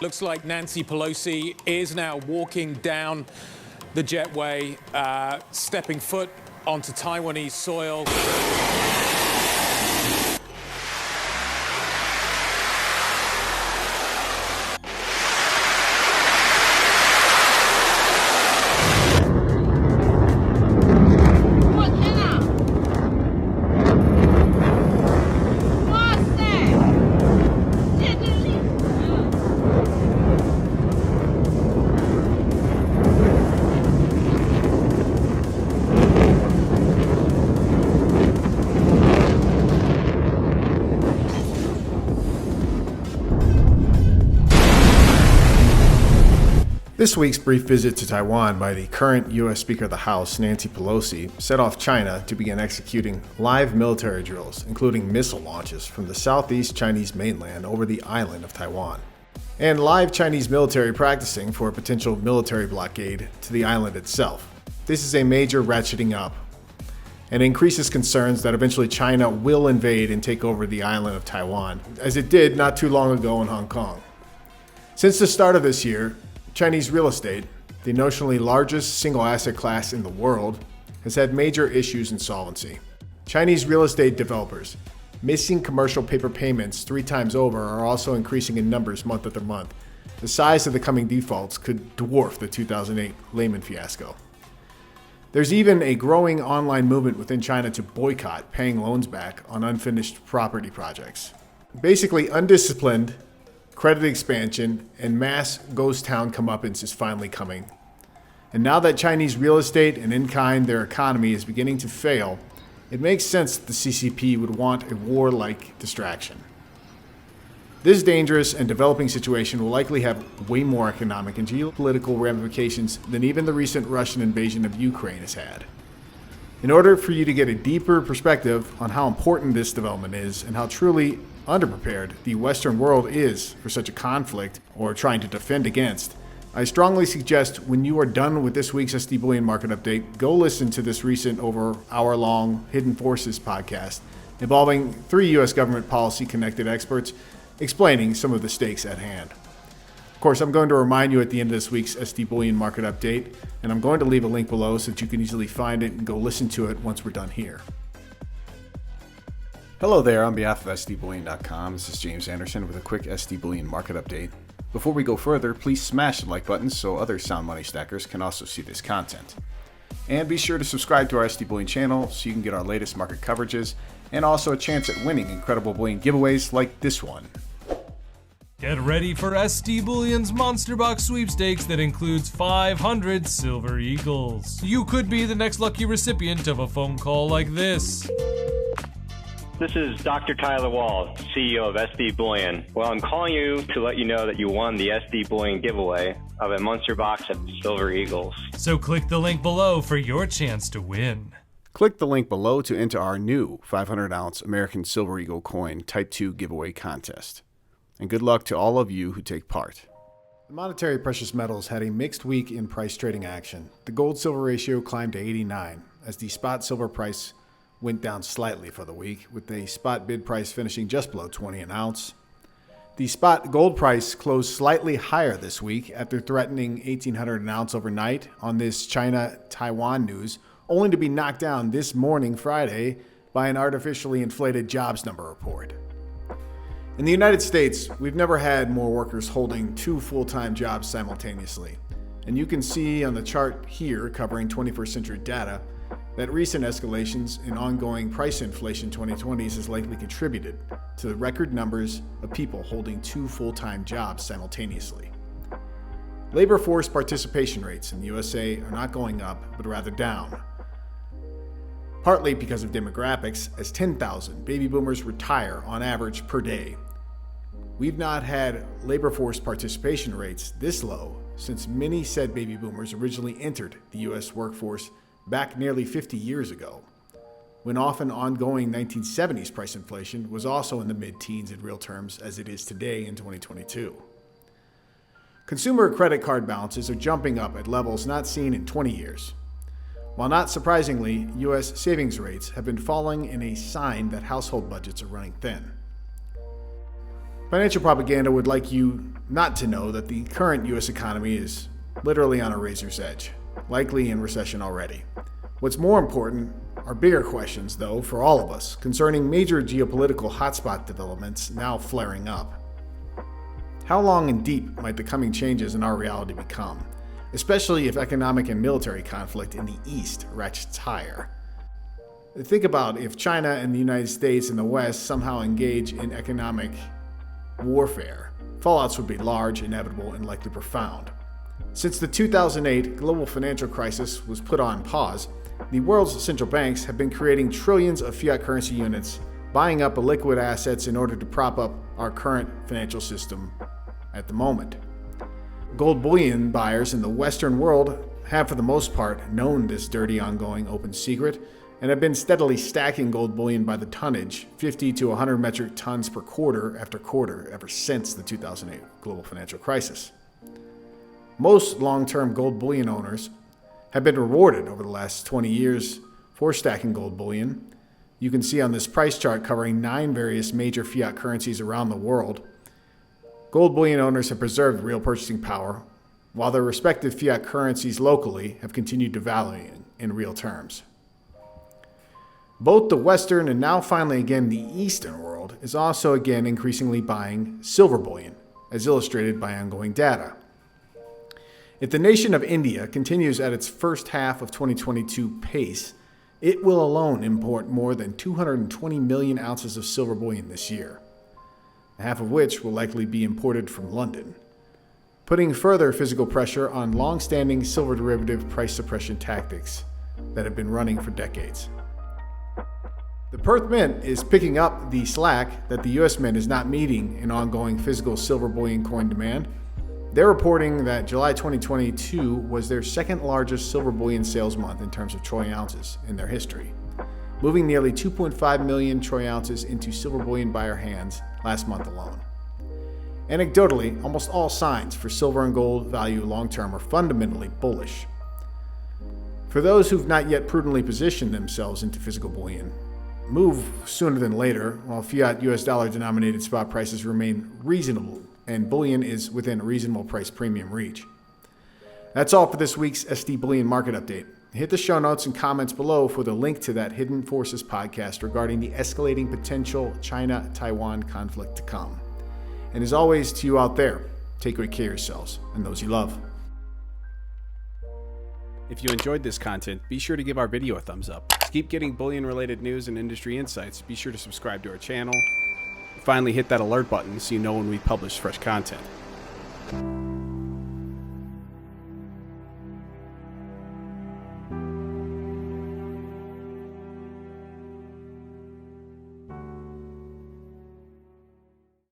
Looks like Nancy Pelosi is now walking down the jetway, stepping foot onto Taiwanese soil. This week's brief visit to Taiwan by the current U.S. Speaker of the House, Nancy Pelosi, set off China to begin executing live military drills, including missile launches from the southeast Chinese mainland over the island of Taiwan, and live Chinese military practicing for a potential military blockade to the island itself. This is a major ratcheting up and increases concerns that eventually China will invade and take over the island of Taiwan, as it did not too long ago in Hong Kong. Since the start of this year, Chinese real estate, the notionally largest single asset class in the world, has had major issues in insolvency. Chinese real estate developers missing commercial paper payments 3 times over are also increasing in numbers month after month. The size of the coming defaults could dwarf the 2008 Lehman fiasco. There's even a growing online movement within China to boycott paying loans back on unfinished property projects. Basically, undisciplined credit expansion and mass ghost town comeuppance is finally coming. And now that Chinese real estate and in kind their economy is beginning to fail, it makes sense that the CCP would want a war-like distraction. This dangerous and developing situation will likely have way more economic and geopolitical ramifications than even the recent Russian invasion of Ukraine has had. In order for you to get a deeper perspective on how important this development is and how truly underprepared the Western world is for such a conflict or trying to defend against, I strongly suggest when you are done with this week's SD Bullion market update, go listen to this recent over hour-long Hidden Forces podcast involving 3 U.S. government policy-connected experts explaining some of the stakes at hand. Of course, I'm going to remind you at the end of this week's SD Bullion market update, and I'm going to leave a link below so that you can easily find it and go listen to it once we're done here. Hello there, on behalf of SDBullion.com, this is James Anderson with a quick SD Bullion market update. Before we go further, please smash the like button so other sound money stackers can also see this content. And be sure to subscribe to our SD Bullion channel so you can get our latest market coverages and also a chance at winning incredible bullion giveaways like this one. Get ready for SD Bullion's Monster Box sweepstakes that includes 500 Silver Eagles. You could be the next lucky recipient of a phone call like this. This is Dr. Tyler Wall, CEO of SD Bullion. Well, I'm calling you to let you know that you won the SD Bullion giveaway of a Monster Box of Silver Eagles. So click the link below for your chance to win. Click the link below to enter our new 500-ounce American Silver Eagle coin Type 2 giveaway contest. And good luck to all of you who take part. The monetary precious metals had a mixed week in price trading action. The gold-silver ratio climbed to 89 as the spot silver price went down slightly for the week, with the spot bid price finishing just below 20 an ounce. The spot gold price closed slightly higher this week after threatening 1,800 an ounce overnight on this China-Taiwan news, only to be knocked down this morning, Friday, by an artificially inflated jobs number report. In the United States, we've never had more workers holding 2 full-time jobs simultaneously. And you can see on the chart here covering 21st century data that recent escalations in ongoing price inflation 2020s has likely contributed to the record numbers of people holding 2 full-time jobs simultaneously. Labor force participation rates in the USA are not going up, but rather down, partly because of demographics, as 10,000 baby boomers retire on average per day. We've not had labor force participation rates this low since many said baby boomers originally entered the U.S. workforce back nearly 50 years ago, when often ongoing 1970s price inflation was also in the mid-teens in real terms as it is today in 2022. Consumer credit card balances are jumping up at levels not seen in 20 years. While not surprisingly, U.S. savings rates have been falling in a sign that household budgets are running thin. Financial propaganda would like you not to know that the current U.S. economy is literally on a razor's edge, likely in recession already. What's more important are bigger questions, though, for all of us, concerning major geopolitical hotspot developments now flaring up. How long and deep might the coming changes in our reality become, especially if economic and military conflict in the East ratchets higher? Think about if China and the United States and the West somehow engage in economic warfare. Fallouts would be large, inevitable, and likely profound. Since the 2008 global financial crisis was put on pause, the world's central banks have been creating trillions of fiat currency units, buying up illiquid assets in order to prop up our current financial system at the moment. Gold bullion buyers in the Western world have, for the most part, known this dirty, ongoing, open secret and have been steadily stacking gold bullion by the tonnage, 50 to 100 metric tons per quarter after quarter, ever since the 2008 global financial crisis. Most long-term gold bullion owners have been rewarded over the last 20 years for stacking gold bullion. You can see on this price chart covering 9 various major fiat currencies around the world. Gold bullion owners have preserved real purchasing power, while their respective fiat currencies locally have continued to value in real terms. Both the Western and now finally again the Eastern world is also again increasingly buying silver bullion, as illustrated by ongoing data. If the nation of India continues at its first half of 2022 pace, it will alone import more than 220 million ounces of silver bullion this year, half of which will likely be imported from London, putting further physical pressure on long-standing silver derivative price suppression tactics that have been running for decades. The Perth Mint is picking up the slack that the U.S. Mint is not meeting in ongoing physical silver bullion coin demand. They're reporting that July 2022 was their second largest silver bullion sales month in terms of troy ounces in their history, moving nearly 2.5 million troy ounces into silver bullion buyer hands last month alone. Anecdotally, almost all signs for silver and gold value long-term are fundamentally bullish. For those who've not yet prudently positioned themselves into physical bullion, move sooner than later, while fiat US dollar denominated spot prices remain reasonable and bullion is within a reasonable price premium reach. That's all for this week's SD Bullion Market Update. Hit the show notes and comments below for the link to that Hidden Forces podcast regarding the escalating potential China-Taiwan conflict to come. And as always, to you out there, take great care of yourselves and those you love. If you enjoyed this content, be sure to give our video a thumbs up. To keep getting bullion-related news and industry insights, be sure to subscribe to our channel. Finally, hit that alert button so you know when we publish fresh content.